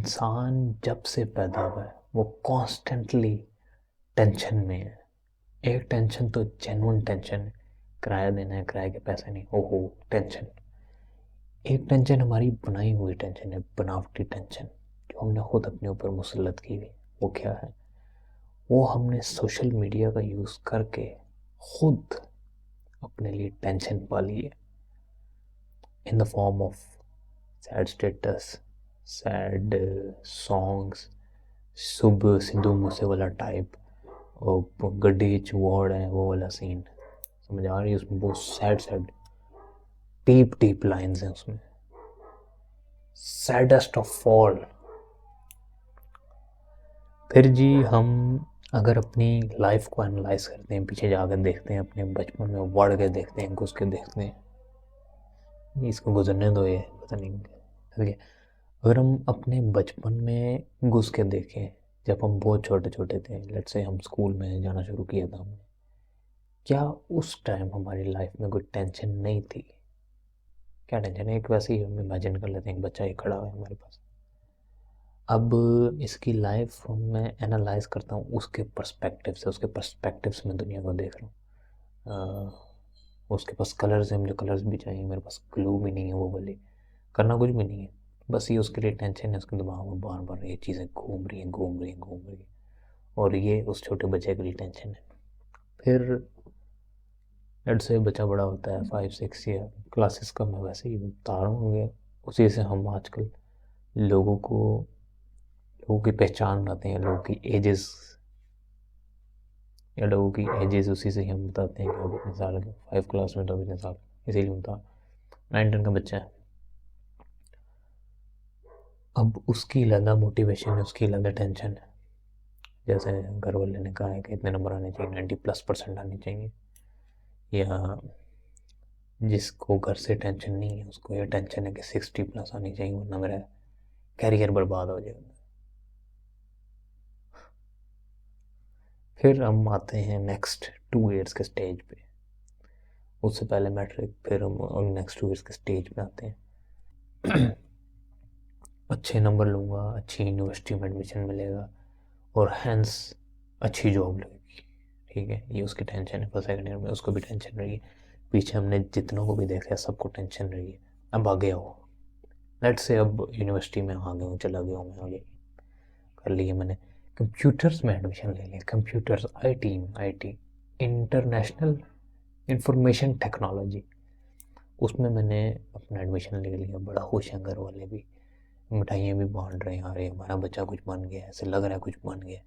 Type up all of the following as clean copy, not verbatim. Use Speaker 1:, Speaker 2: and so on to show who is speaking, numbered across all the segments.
Speaker 1: इंसान जब से पैदा हुआ है वो कॉन्स्टेंटली टेंशन में है। एक टेंशन तो जेन्युइन टेंशन है, किराया देना है, किराए के पैसे नहीं, ओहो टेंशन। एक टेंशन हमारी बनाई हुई टेंशन है, बनावटी टेंशन जो हमने खुद अपने ऊपर मुसल्लत की हुई। वो क्या है? वो हमने सोशल मीडिया का यूज़ करके खुद अपने लिए टेंशन पाली है, in the form of sad status, sad songs, सुबह सिद्धू मूसे वाला टाइप, और गड्डी च वार्ड है वो वाला सीन। समझ आ रही है? उसमें बहुत sad sad deep deep lines हैं उसमें। Saddest of all. फिर जी हम अगर अपनी लाइफ को एनालाइज करते हैं, पीछे जाकर देखते हैं, अपने बचपन में बढ़ के देखते हैं, घुस के देखते हैं, इसको गुजरने दो, ये पता नहीं चलिए। अगर हम अपने बचपन में घुस के देखें, जब हम बहुत छोटे छोटे थे, लेट्स से हम स्कूल में जाना शुरू किया था हमने, क्या उस टाइम हमारी लाइफ में कोई टेंशन नहीं थी? क्या टेंशन है? एक वैसे ही हम इमेजिन कर लेते हैं, एक बच्चा ही खड़ा हुआ है हमारे पास। अब इसकी लाइफ मैं एनालाइज करता हूँ उसके पर्सपेक्टिव से, उसके पर्सपेक्टिव्स में दुनिया को देख रहा हूँ। उसके पास कलर्स हैं, मुझे कलर्स भी चाहिए, मेरे पास ग्लू भी नहीं है वो वाली, करना कुछ भी नहीं है, बस ये उसके लिए टेंशन है, उसके दिमाग में बार बार ये चीज़ें घूम रही हैं घूम रही हैं घूम रही हैं, और ये उस छोटे बच्चे के लिए टेंशन है। फिर लेट्स से बच्चा बड़ा होता है, 5 6 ईयर क्लासेस का मैं वैसे ही बता रहा हूँ, उसी से हम आजकल लोगों को, लोगों की पहचान बनाते हैं, लोगों की एजेस, या लोगों की एजेस उसी से ही हम बताते हैं कि अब इतने साल के, 5 क्लास में तो अब इतने साल, इसीलिए बता 9 10 का बच्चा है। अब उसकी अलग मोटिवेशन है, उसकी अलग टेंशन है। जैसे घर वाले ने कहा है कि इतने नंबर आने चाहिए, 90+% आने चाहिए, या जिसको घर से टेंशन नहीं है उसको ये टेंशन है कि 60+ आनी चाहिए, वरना मेरा कैरियर बर्बाद हो जाएगा। फिर हम आते हैं नेक्स्ट 2 ईयर्स के स्टेज पे, उससे पहले मैट्रिक, फिर हम नेक्स्ट 2 ईयर्स के स्टेज पे आते हैं। अच्छे नंबर लूँगा, अच्छी यूनिवर्सिटी में एडमिशन मिलेगा, और हैंस अच्छी जॉब लगेगी। ठीक है, ये उसकी टेंशन है। फर्स्ट सेकंड ईयर में उसको भी टेंशन रही है, पीछे हमने जितनों को भी देखा है सबको टेंशन रही है। अब आ गया हो, लेट्स से अब यूनिवर्सिटी में आ गया हूँ, चला गया हूँ मैं आगे, कर लिया मैंने, कंप्यूटर्स में एडमिशन ले लिया, कंप्यूटर्स, आईटी में, आईटी इंटरनेशनल इंफॉर्मेशन टेक्नोलॉजी, उसमें मैंने अपना एडमिशन ले लिया। बड़ा खुश हैं घर वाले भी, मिठाइयाँ भी बांट रहे हैं, अरे हमारा बच्चा कुछ बन गया, ऐसे लग रहा है कुछ बन गया।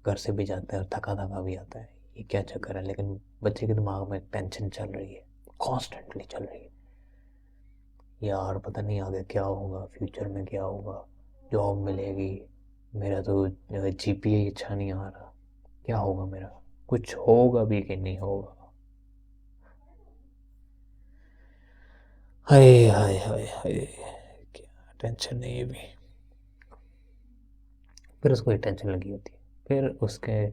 Speaker 1: घर से भी जाता है और थका थका भी आता है, ये क्या चक्कर है? लेकिन बच्चे के दिमाग में टेंशन चल रही है, कॉन्स्टेंटली चल रही है, यार पता नहीं आगे क्या होगा, फ्यूचर में क्या होगा, जॉब मिलेगी, मेरा तो जीपीए अच्छा नहीं आ रहा, क्या होगा मेरा, कुछ होगा भी कि नहीं होगा। हाय हाय हाय हाय, क्या टेंशन है ये भी। फिर उसको एक टेंशन लगी होती है, फिर उसके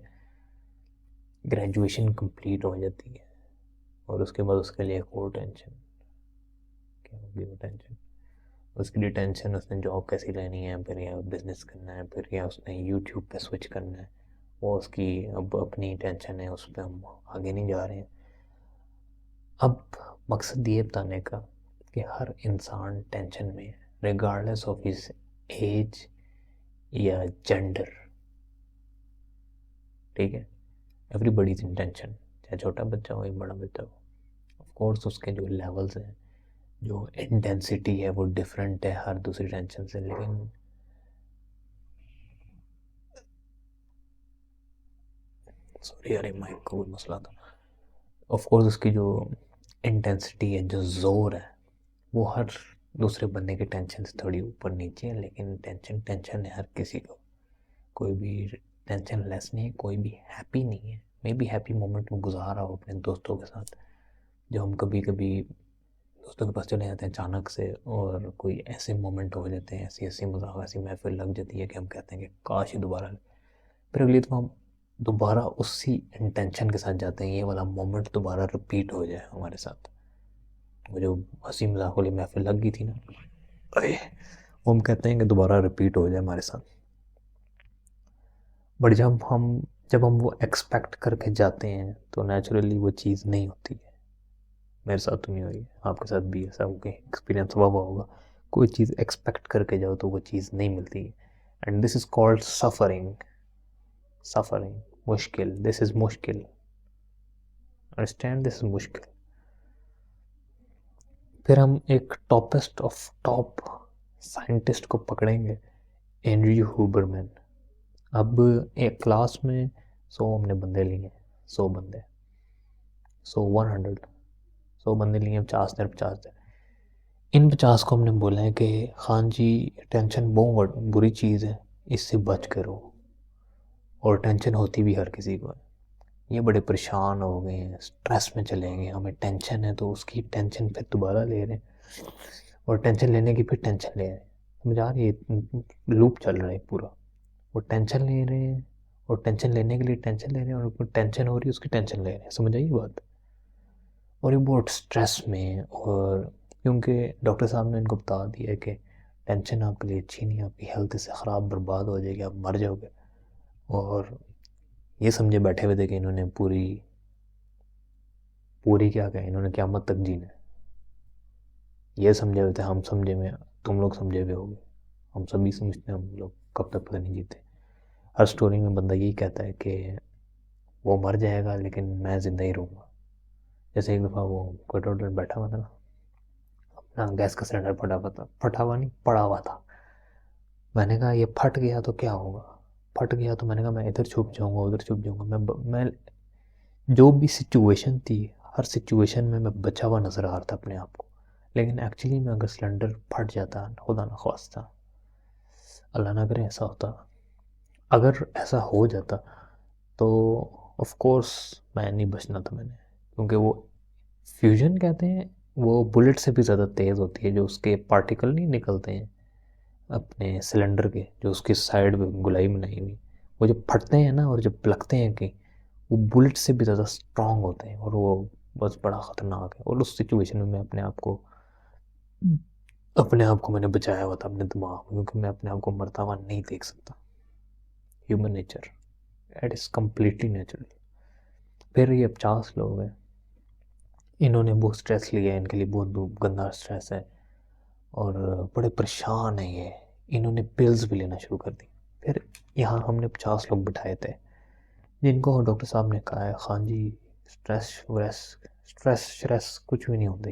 Speaker 1: ग्रेजुएशन कंप्लीट हो जाती है, और उसके बाद उसके लिए एक और टेंशन, क्या होगी वो टेंशन? उसके लिए टेंशन, उसने जॉब कैसी लेनी है, फिर या बिजनेस करना है, फिर या उसने यूट्यूब पे स्विच करना है, वो उसकी अब अपनी टेंशन है, उस पर हम आगे नहीं जा रहे हैं। अब मकसद ये बताने का कि हर इंसान टेंशन में है, रिगार्डलेस ऑफ हिज एज या जेंडर। ठीक है, एवरीबडी इज इन टेंशन, चाहे छोटा बच्चा हो या बड़ा बच्चा हो। ऑफ कोर्स उसके जो लेवल्स हैं, जो इंटेंसिटी है वो डिफरेंट है हर दूसरी टेंशन से, लेकिन सॉरी यार माइक का कोई मसला था। ऑफ कोर्स उसकी जो इंटेंसिटी है, जो जोर है, वो हर दूसरे बंदे के टेंशन से थोड़ी ऊपर नीचे है, लेकिन टेंशन टेंशन है हर किसी को। कोई भी टेंशन लेस नहीं है, कोई भी हैप्पी नहीं है। मे बी हैप्पी मोमेंट में गुजारा हो अपने दोस्तों के साथ, जो हम कभी कभी दोस्तों के पास चले जाते हैं अचानक से, और कोई ऐसे मोमेंट हो जाते हैं, ऐसी ऐसी मजाक, ऐसी महफिल लग जाती है कि हम कहते हैं कि काश ही दोबारा, फिर अगली तो हम दोबारा उसी इंटेंशन के साथ जाते हैं, ये वाला मोमेंट दोबारा रिपीट हो जाए हमारे साथ। वो जो हंसी मजाक वाली महफिल लग गई थी ना, अरे वो हम कहते हैं कि दोबारा रिपीट हो जाए हमारे साथ। बट जब हम वो एक्सपेक्ट करके जाते हैं तो नेचुरली वो चीज़ नहीं होती है। मेरे साथ तो नहीं हुई है, आपके साथ भी ऐसा होगा, एक्सपीरियंस हुआ होगा। कोई चीज़ एक्सपेक्ट करके जाओ तो वो चीज़ नहीं मिलती है। And this is called suffering. Suffering, मुश्किल, दिस इज़ मुश्किल, अंडरस्टैंड, दिस इज़ मुश्किल। फिर हम एक टॉपेस्ट ऑफ टॉप साइंटिस्ट को पकड़ेंगे, एंड्रयू हुबरमैन। अब एक क्लास में 100 हमने बंदे लिए, 100 बंदे, 100 बंदे लिए, 50 दिन। इन 50 को हमने बोला है कि खान जी टेंशन बहुत बुरी चीज़ है, इससे बच करो। और टेंशन होती भी हर किसी को है। ये बड़े परेशान हो गए हैं, स्ट्रेस में चले गए, हमें टेंशन है तो उसकी टेंशन फिर दोबारा ले रहे हैं, और टेंशन लेने की फिर टेंशन ले रहे हैं। समझ आ रही है, लूप चल रहा है पूरा। वो टेंशन ले रहे हैं और टेंशन लेने के लिए टेंशन ले रहे हैं, और उनको टेंशन हो रही है उसकी टेंशन ले रहे हैं। समझ आई बात? और ये बहुत स्ट्रेस में, और क्योंकि डॉक्टर साहब ने इनको बता दिया है कि टेंशन आपके लिए अच्छी नहीं है, आपकी हेल्थ इससे ख़राब बर्बाद हो जाएगी, आप मर जाओगे। और ये समझे बैठे हुए थे कि इन्होंने पूरी पूरी क्या कहें, इन्होंने क़यामत तक जीना है। ये समझे हुए थे, हम समझे में, तुम लोग समझे हुए होगे, हम सभी समझते हैं हम लोग कब तक पता नहीं जीते। हर स्टोरी में बंदा यही कहता है कि वो मर जाएगा लेकिन मैं ज़िंदा ही रहूँगा। जैसे एक दफ़ा वो कोई टोटल बैठा हुआ था ना, अपना गैस का सिलेंडर फटा हुआ नहीं, पड़ा हुआ था। मैंने कहा ये फट गया तो क्या होगा, फट गया तो मैंने कहा मैं इधर छुप जाऊँगा, उधर छुप जाऊँगा। मैं जो भी सिचुएशन थी, हर सिचुएशन में मैं बचा हुआ नज़र आ रहा था अपने आप को। लेकिन एक्चुअली में अगर सिलेंडर फट जाता, खुदा ना ख्वास्ता, अल्लाह ना करे ऐसा होता, अगर ऐसा हो जाता तो ऑफ कोर्स मैं नहीं बचना था मैंने, क्योंकि वो फ्यूजन कहते हैं, वो बुलेट से भी ज़्यादा तेज़ होती है। जो उसके पार्टिकल नहीं निकलते हैं अपने सिलेंडर के, जो उसकी साइड में गुलाई बनाई हुई, वो जब फटते हैं ना और जब लगते हैं कि वो बुलेट से भी ज़्यादा स्ट्रांग होते हैं, और वो बस बड़ा ख़तरनाक है। और उस सिचुएशन में मैं अपने आप को मैंने बचाया हुआ था अपने दिमाग में, क्योंकि मैं अपने आप को मरता हुआ नहीं देख सकता। Human nature, it is completely natural. फिर ये 50 लोग हैं, इन्होंने बहुत स्ट्रेस लिया है, इनके लिए बहुत गंदा स्ट्रेस है, और बड़े परेशान हैं ये। इन्होंने पिल्स भी लेना शुरू कर दी। फिर यहाँ हमने 50 लोग बिठाए थे, जिनको डॉक्टर साहब ने कहा है खान जी स्ट्रेस व्रेस स्ट्रेस श्रेस कुछ भी नहीं होता,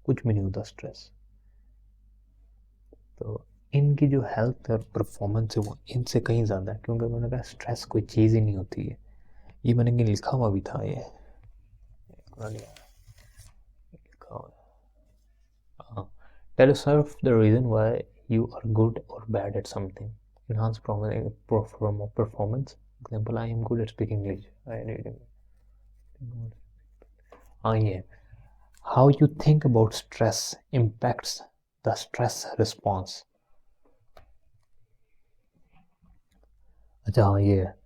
Speaker 1: कुछ भी नहीं होता स्ट्रेस। तो इनकी जो हेल्थ और परफॉर्मेंस है वो इनसे कहीं ज़्यादा है, क्योंकि उन्होंने कहा स्ट्रेस कोई चीज़ ही नहीं होती है। ये मैंने कहीं लिखा हुआ भी था, ये लिखा हुआ है। Tell yourself the reason why you are good or bad at something. Enhance performance. Example, I am good at speaking English. हाँ, ये how you think about stress impacts the stress response. अच्छा, हाँ, ये है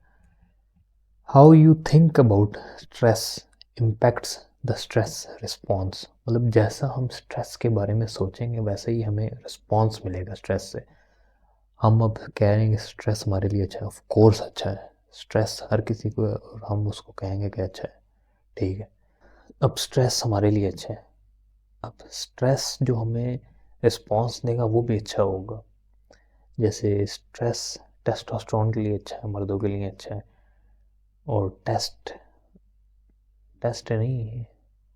Speaker 1: how you think about stress impacts the stress response. मतलब जैसा हम stress के बारे में सोचेंगे वैसे ही हमें रिस्पॉन्स मिलेगा स्ट्रेस से। हम अब कह रहे हैं कि स्ट्रेस हमारे लिए अच्छा है, ऑफ कोर्स अच्छा है, स्ट्रेस हर किसी को, और हम उसको कहेंगे कि अच्छा है, ठीक है। अब स्ट्रेस हमारे लिए अच्छा है, अब स्ट्रेस जो हमें रिस्पॉन्स देगा वो भी अच्छा होगा। जैसे स्ट्रेस टेस्टोस्टेरोन के लिए अच्छा है, मर्दों के लिए अच्छा है, और टेस्ट टेस्ट नहीं है,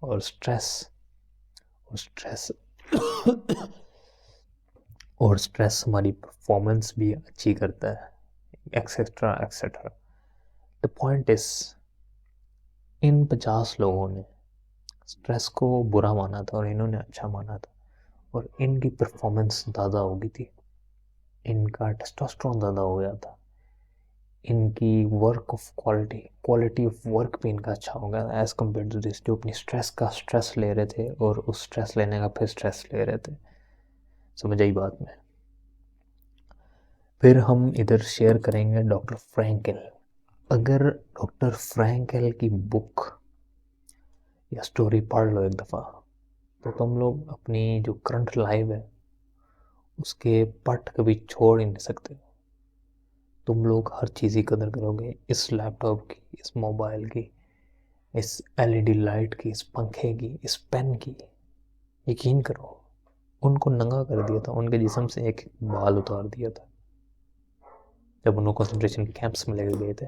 Speaker 1: और स्ट्रेस और स्ट्रेस हमारी परफॉर्मेंस भी अच्छी करता है, etcetera etcetera. The point is, इन 50 लोगों ने स्ट्रेस को बुरा माना था और इन्होंने अच्छा माना था, और इनकी परफॉर्मेंस ज़्यादा हो गई थी, इनका टेस्टोस्टेरोन ज़्यादा हो गया था, इनकी work of quality of work भी इनका अच्छा हो गया एज़ कम्पेयर टू दिस, जो अपनी स्ट्रेस का स्ट्रेस ले रहे थे और उस स्ट्रेस लेने का फिर स्ट्रेस ले रहे थे। समझ आई बात में? फिर हम इधर शेयर करेंगे डॉक्टर फ्रैंकल। अगर डॉक्टर फ्रैंकल की बुक या स्टोरी पढ़ लो एक दफ़ा, तो तुम लोग अपनी जो करंट लाइफ है उसके पट कभी छोड़ ही नहीं सकते। तुम लोग हर चीज़ की कदर करोगे, इस लैपटॉप की, इस मोबाइल की, इस एलईडी लाइट की, इस पंखे की, इस पेन की। यकीन करो, उनको नंगा कर दिया था, उनके जिस्म से एक बाल उतार दिया था जब उनको कंसंट्रेशन कैंप्स में लेके गए थे।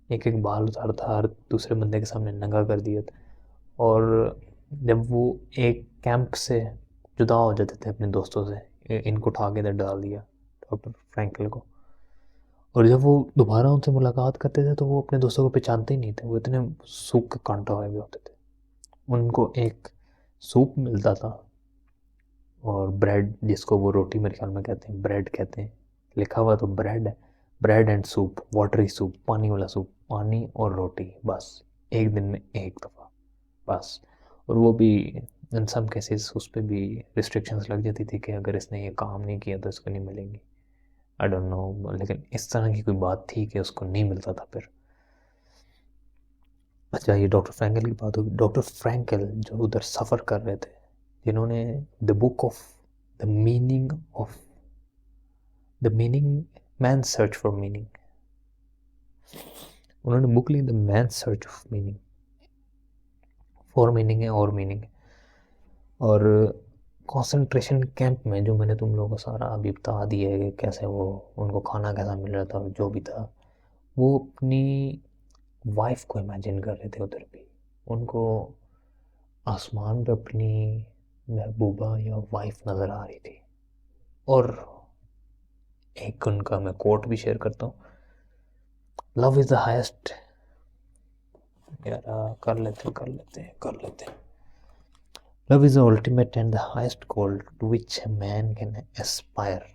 Speaker 1: एक एक बाल उतार था, हर दूसरे बंदे के सामने नंगा कर दिया था। और जब वो एक कैंप से जुदा हो जाते थे अपने दोस्तों से, इनको उठा के इधर डाल दिया डॉक्टर फ्रैंकल को, और जब वो दोबारा उनसे मुलाकात करते थे तो वो अपने दोस्तों को पहचानते ही नहीं थे, वो इतने सूख के कांटा हुए भी होते थे। उनको एक सूप मिलता था और ब्रेड, जिसको वो रोटी मेरे ख्याल में कहते हैं, ब्रेड कहते हैं, लिखा हुआ तो ब्रेड है, bread and soup, watery soup, पानी वाला सूप, पानी और रोटी, बस एक दिन में एक दफ़ा बस। और वो भी इन सम केसेस उस पर भी रिस्ट्रिक्शंस लग जाती थी कि अगर इसने ये काम नहीं किया तो इसको नहीं मिलेंगी। आई डोंट नो, लेकिन इस तरह की कोई बात थी कि उसको नहीं मिलता था फिर। अच्छा, ये डॉक्टर फ्रैंकल की बात होगी। डॉक्टर फ्रैंकल जो उधर सफ़र कर रहे थे, जिन्होंने the book of the meaning of the meaning, man search for meaning, उन्होंने बुक ली the man search of meaning, for meaning है और मीनिंग है। और कंसंट्रेशन कैंप में जो मैंने तुम लोगों को सारा अभी बता दिया है कि कैसे वो, उनको खाना कैसा मिल रहा था, जो भी था, वो अपनी वाइफ को इमेजिन कर रहे थे उधर भी। उनको आसमान पे अपनी महबूबा या वाइफ नज़र आ रही थी। और एक उनका मैं कोट भी शेयर करता हूँ, लव इज़ द हाइस्ट, यार कर लेते हैं। Love is the ultimate end the highest goal to which a man can aspire.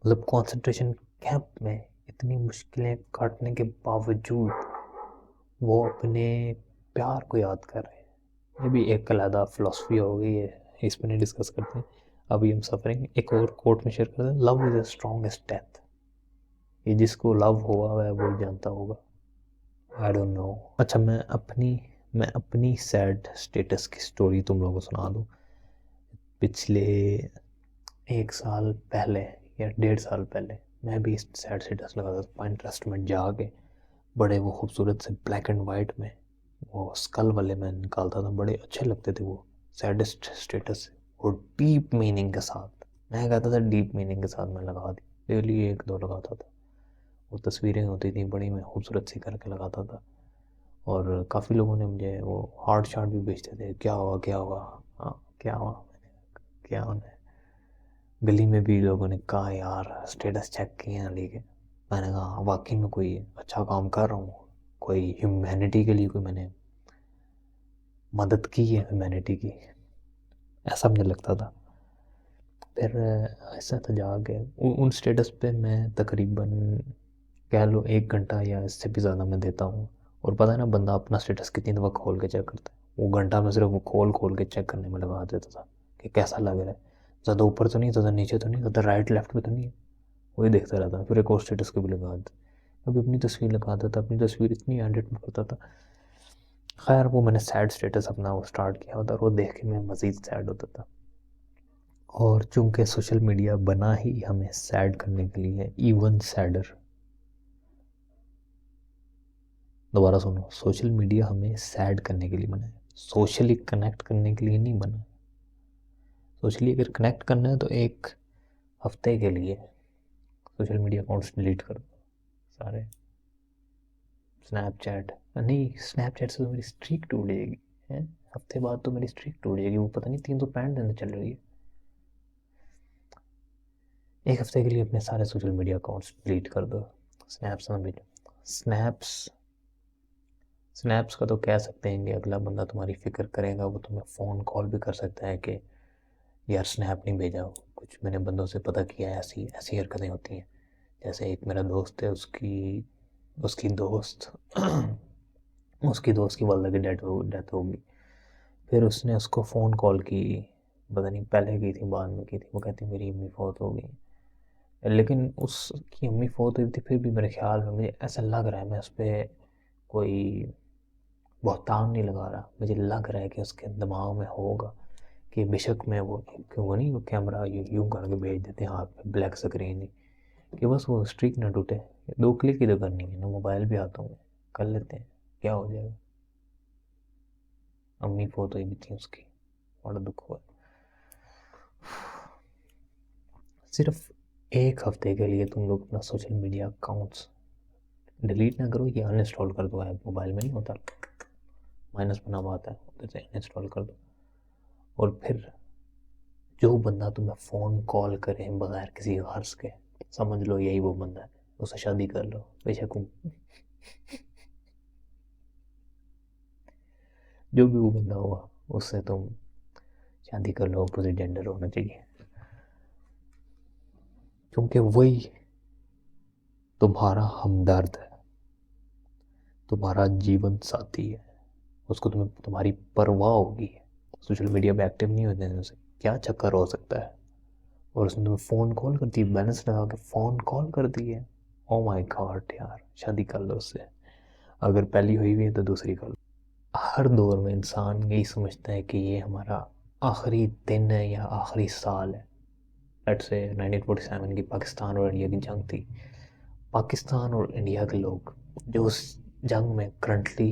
Speaker 1: मतलब कॉन्सेंट्रेशन कैंप में इतनी मुश्किलें काटने के बावजूद वो अपने प्यार को याद कर रहे हैं। ये भी एक अलग फिलॉसफी हो गई है, इस पर नहीं डिस्कस करते हैं अभी हम सफरिंग। एक और कोट में शेयर करते हैं, love is the strongest death. ये जिसको लव हुआ है वो जानता होगा, आई डोंट नो। अच्छा, मैं अपनी सैड स्टेटस की स्टोरी तुम लोगों को सुना दूँ। पिछले 1 साल पहले या 1.5 साल पहले मैं भी सैड स्टेटस लगाता था पिंटरेस्ट में जाके, बड़े वो खूबसूरत से ब्लैक एंड वाइट में वो स्कल वाले मैं निकालता था, बड़े अच्छे लगते थे वो सैडेस्ट स्टेटस, और डीप मीनिंग के साथ। मैं कहता था डीप मीनिंग के साथ मैं लगा दी, डेली 1-2 लगाता था। वो तस्वीरें होती थी बड़ी, मैं खूबसूरत सी करके लगाता था। और काफ़ी लोगों ने मुझे वो हार्ट शार्ट भी भेजते थे, क्या हुआ क्या हुआ, हाँ क्या हुआ, मैंने क्या होना है। गली में भी लोगों ने कहा यार स्टेटस चेक किए हैं अली के। मैंने कहा वाकई में कोई अच्छा काम कर रहा हूँ, कोई ह्यूमैनिटी के लिए कोई मैंने मदद की है ह्यूमैनिटी की, ऐसा मुझे लगता था। फिर ऐसा था जाके उन स्टेटस पे मैं तकरीबन कह लो 1 घंटा या इससे भी ज़्यादा मैं देता हूँ। और पता है ना, बंदा अपना स्टेटस कितनी दफ़ा खोल के चेक करता है, वो घंटा में सिर्फ वो खोल के चेक करने में लगा देता था कि कैसा लग रहा है, ज़्यादा ऊपर तो नहीं, ज़्यादा नीचे तो नहीं, ज़्यादा राइट लेफ्ट में तो नहीं है, वही देखता रहता। फिर एक और स्टेटस को भी लगा देता, कभी अपनी तस्वीर लगा देता, अपनी तस्वीर इतनी एडिट में करता था। खैर वो मैंने सैड स्टेटस अपना वो स्टार्ट किया होता, और वो देख के मैं मज़ीद सैड होता था। और चूंकि सोशल मीडिया बना ही हमें सैड करने के लिए, इवन सैडर, दोबारा सुनो, सोशल मीडिया हमें सैड करने के लिए बना है, सोशली कनेक्ट करने के लिए नहीं बना। सोशली अगर कनेक्ट करना है तो एक हफ्ते के लिए सोशल मीडिया अकाउंट्स डिलीट कर दो सारे। स्नैपचैट नहीं, स्नैपचैट से तो मेरी स्ट्रीक टूट जाएगी है, हफ्ते बाद तो मेरी स्ट्रीक टूट जाएगी, वो पता नहीं 365 दिन चल रही है। एक हफ्ते के लिए अपने सारे सोशल मीडिया अकाउंट्स डिलीट कर दो। स्नैप्स में भी, स्नैप्स स्नैप्स का तो कह सकते हैं कि अगला बंदा तुम्हारी फ़िक्र करेगा, वो तुम्हें फ़ोन कॉल भी कर सकता है कि यार स्नैप नहीं भेजा। कुछ मैंने बंदों से पता किया है, ऐसी ऐसी हरकतें होती हैं। जैसे एक मेरा दोस्त है, उसकी उसकी दोस्त उसकी दोस्त की वालदा की डेथ होगी। फिर उसने उसको फ़ोन कॉल की, पता नहीं पहले की थी बाद में की थी, वो कहती मेरी अम्मी फौत हो गई। लेकिन उसकी अम्मी फौत हुई थी, फिर भी मेरे ख्याल में मुझे ऐसा लग रहा है, मैं उस पर कोई बहतान नहीं लगा रहा, मुझे लग रहा है कि उसके दिमाग में होगा कि बेशक मैं वो नहीं वो कैमरा यूँ करके भेज देते हैं हाथ में ब्लैक स्क्रीन ही, कि बस वो स्ट्रीक ना टूटे। 2 क्लिक ही तो करनी है ना, मोबाइल भी हाथों में, कर लेते हैं, क्या हो जाएगा। अम्मी फोटो ही भी थी उसकी, बड़ा दुख हुआ। सिर्फ 1 हफ्ते के लिए तुम लोग अपना सोशल मीडिया अकाउंट्स डिलीट ना करो, या अनइंस्टॉल कर दो। ऐप मोबाइल में नहीं होता, माइनस बना हुआ आता है, उसे अनइंस्टॉल कर दो। और फिर जो बंदा तुम्हें फ़ोन कॉल करे बगैर किसी गर्ज के, समझ लो यही वो बंदा है, उससे शादी कर लो। बेशक जो भी वो बंदा हुआ उससे तुम शादी कर लो, अपोजिट जेंडर होना चाहिए, क्योंकि वही तुम्हारा हमदर्द है, तुम्हारा जीवन साथी है। उसको तुम्हारी परवाह होगी। सोशल मीडिया पे एक्टिव नहीं होते हैं उसे क्या चक्कर हो सकता है, और उसने तुम्हें फ़ोन कॉल कर दी, बैलेंस लगा के फ़ोन कॉल कर दी है। ओ माय गॉड यार, शादी कर लो उससे। अगर पहली हुई हुई है तो दूसरी कर लो। हर दौर में इंसान यही समझता है कि ये हमारा आखिरी दिन है या आखिरी साल है। लेट्स से 1947 की पाकिस्तान और इंडिया की जंग थी। पाकिस्तान और इंडिया के लोग जो उस जंग में करंटली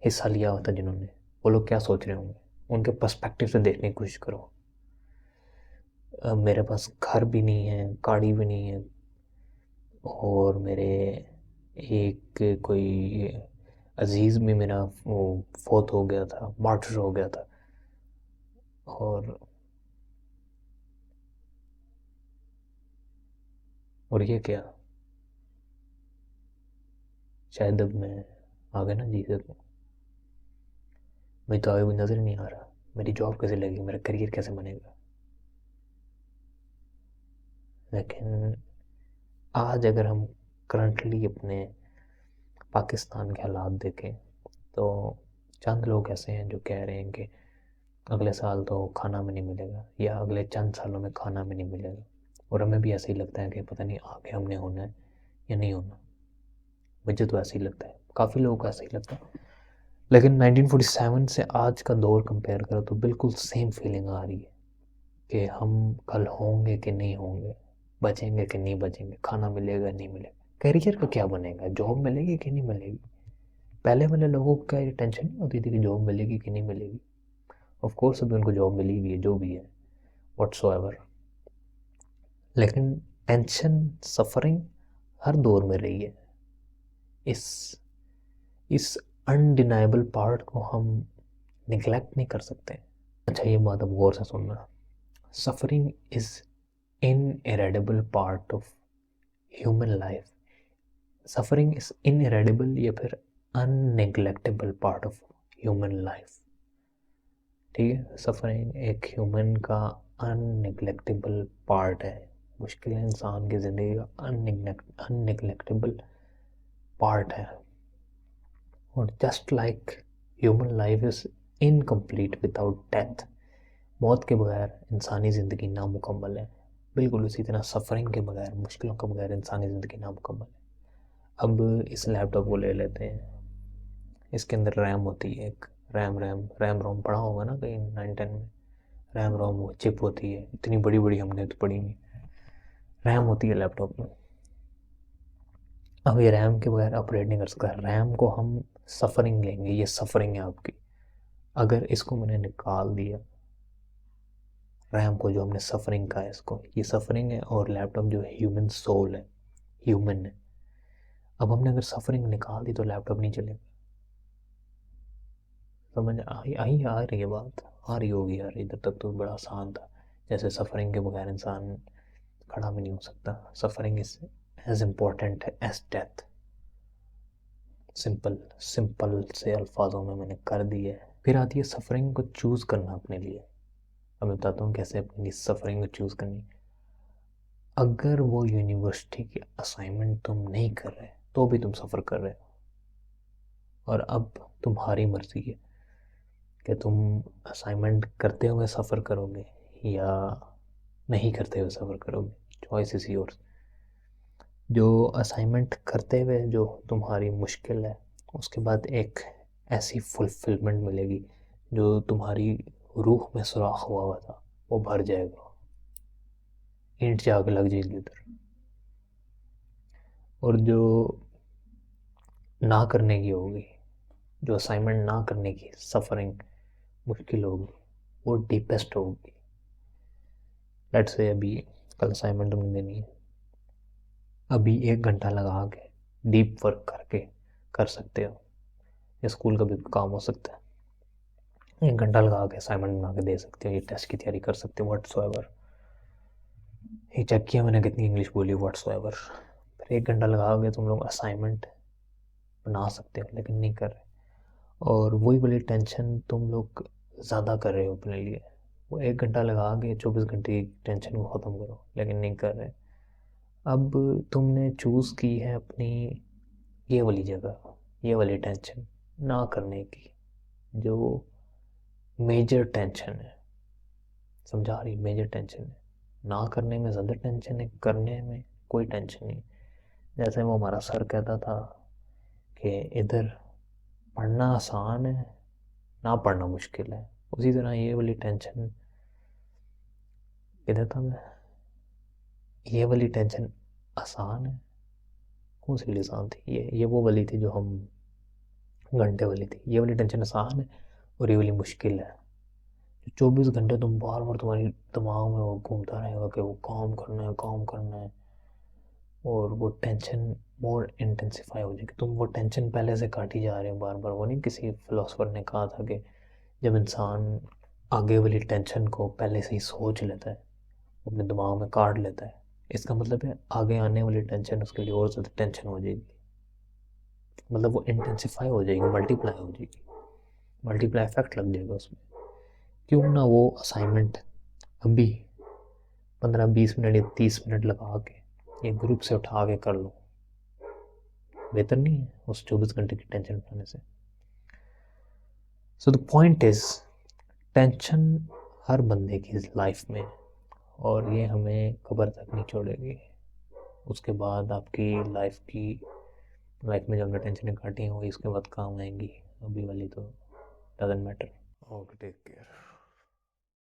Speaker 1: हिस्सा लिया होता जिन्होंने, वो लोग क्या सोच रहे होंगे, उनके पर्सपेक्टिव से देखने की कोशिश करो। मेरे पास घर भी नहीं है, गाड़ी भी नहीं है, और मेरे एक कोई अजीज़ भी मेरा वो फौत हो गया था, मार्टर हो गया था। और ये क्या, शायद अब मैं आ गया ना जी से, तो मुझे तो आगे भी नज़र नहीं आ रहा, मेरी जॉब कैसे लगेगी, मेरा करियर कैसे बनेगा। लेकिन आज अगर हम करंटली अपने पाकिस्तान के हालात देखें तो चंद लोग ऐसे हैं जो कह रहे हैं कि अगले साल तो खाना में नहीं मिलेगा, या अगले चंद सालों में खाना में नहीं मिलेगा। और हमें भी ऐसे ही लगता है कि पता नहीं आगे हमने होना है या नहीं होना। मुझे तो ऐसे ही लगता है, काफ़ी लोगों को ऐसे ही लगता है। लेकिन 1947 से आज का दौर कंपेयर करो तो बिल्कुल सेम फीलिंग आ रही है कि हम कल होंगे कि नहीं होंगे, बचेंगे कि नहीं बचेंगे, खाना मिलेगा नहीं मिलेगा, करियर का क्या बनेगा, जॉब मिलेगी कि नहीं मिलेगी। पहले वाले लोगों को क्या टेंशन नहीं होती थी कि जॉब मिलेगी कि नहीं मिलेगी। ऑफ कोर्स अभी उनको जॉब मिली हुई है, जो भी है व्हाट्सोएवर। लेकिन टेंशन, सफरिंग हर दौर में रही है। इस इस अनडिनाइबल पार्ट को हम निगलेक्ट नहीं कर सकते। अच्छा ये बात अब गौर से सुनना, suffering is ineradicable part of human life. Suffering is ineradicable या फिर unneglectable part of human life. ठीक है, सफरिंग एक ह्यूमन का अननेग्लेक्टेबल पार्ट है, मुश्किल इंसान की ज़िंदगी का अननेग्लेक्टेबल पार्ट है। और just like human life is incomplete without death, मौत के बगैर इंसानी ज़िंदगी नामुकम्मल है, बिल्कुल उसी तरह सफरिंग के बगैर, मुश्किलों के बगैर इंसानी ज़िंदगी नामुकम्मल है। अब इस लैपटॉप को ले लेते हैं, इसके अंदर रैम होती है एक, रैम रोम पढ़ा होगा ना कहीं 9-10 में। रैम रोम वो चिप होती है, इतनी बड़ी बड़ी हमने तो पढ़ी नहीं। रैम होती है लैपटॉप में। अब ये रैम के बगैर ऑपरेट नहीं कर सकता। रैम को हम सफरिंग लेंगे, ये सफरिंग है आपकी। अगर इसको मैंने निकाल दिया, रैम को जो हमने सफरिंग कहा है, इसको ये सफरिंग है, और लैपटॉप जो ह्यूमन सोल है, ह्यूमन है। अब हमने अगर सफरिंग निकाल दी तो लैपटॉप नहीं चलेगा। समझ आई आ रही है बात, आ रही होगी यार, इधर तक तो बड़ा आसान था। जैसे सफरिंग के बगैर इंसान खड़ा भी नहीं हो सकता। Suffering is as important as death. Simple simple से अल्फाजों में मैंने कर दी है। फिर आती है सफरिंग को चूज़ करना अपने लिए। अब मैं बताता हूँ कैसे अपनी सफरिंग को चूज़ करनी। अगर वो यूनिवर्सिटी की असाइनमेंट तुम नहीं कर रहे तो भी तुम सफ़र कर रहे हो, और अब तुम्हारी मर्ज़ी है कि तुम असाइनमेंट करते हुए सफ़र करोगे या नहीं करते हुए सफ़र करोगे। Choice is yours. जो असाइनमेंट करते हुए जो तुम्हारी मुश्किल है, उसके बाद एक ऐसी फुलफिलमेंट मिलेगी जो तुम्हारी रूह में सुराख हुआ था वो भर जाएगा, ईंट जाके लग जाएगी उधर। और जो ना करने की होगी, जो असाइनमेंट ना करने की सफरिंग मुश्किल होगी, वो डीपेस्ट होगी। लेट्स से अभी कल असाइनमेंट तुमने देनी है, अभी 1 घंटा लगा के डीप वर्क करके कर सकते हो, या स्कूल का भी काम हो सकता है। 1 घंटा लगा के असाइनमेंट बना के दे सकते हो, ये टेस्ट की तैयारी कर सकते हो व्हाट्सोएवर। ये चेक किया मैंने कितनी इंग्लिश बोली व्हाट्सोएवर। फिर 1 घंटा लगाओगे तुम लोग असाइनमेंट बना सकते हो, लेकिन नहीं कर रहे। और वही वाली टेंशन तुम लोग ज़्यादा कर रहे हो अपने लिए। वो 1 घंटा लगा के 24 घंटे की टेंशन को ख़त्म करो, लेकिन नहीं कर रहे। अब तुमने चूज़ की है अपनी ये वाली जगह, ये वाली टेंशन ना करने की, जो मेजर टेंशन है। समझा रही, मेजर टेंशन है। ना करने में ज़्यादा टेंशन है, करने में कोई टेंशन नहीं। जैसे वो हमारा सर कहता था कि इधर पढ़ना आसान है, ना पढ़ना मुश्किल है, उसी तरह ये वाली टेंशन, किधर था मैं, ये वाली टेंशन आसान है। कौन सी वाली आसान थी, ये वो वाली थी जो हम घंटे वाली थी। ये वाली टेंशन आसान है और ये वाली मुश्किल है। 24 घंटे तुम बार बार तुम्हारी दिमाग में वो घूमता रहेगा कि वो काम करना है, काम करना है, और वो टेंशन मोर इंटेंसिफाई हो जाएगी। तुम वो टेंशन पहले से काटी जा रहे हो बार बार। वो नहीं, किसी फिलोसफर ने कहा था कि जब इंसान आगे वाली टेंशन को पहले से ही सोच लेता है, अपने दिमाग में काट लेता है, इसका मतलब है आगे आने वाली टेंशन उसके लिए और ज़्यादा टेंशन हो जाएगी। मतलब वो इंटेंसिफाई हो जाएगी, मल्टीप्लाई हो जाएगी, मल्टीप्लाई इफेक्ट लग जाएगा उसमें। क्यों ना वो असाइनमेंट अभी 15-20 मिनट या 30 मिनट लगा के एक ग्रुप से उठा के कर लो, बेहतर नहीं है उस 24 घंटे की टेंशन उठाने से। So the point is, tension हर बंदे की लाइफ में, और ये हमें कब्र तक नहीं छोड़ेगी। उसके बाद आपकी लाइफ में जो हमने टेंशनें काटी हैं वही उसके बाद काम आएंगी, अभी वाली तो doesn't matter. Okay, take care.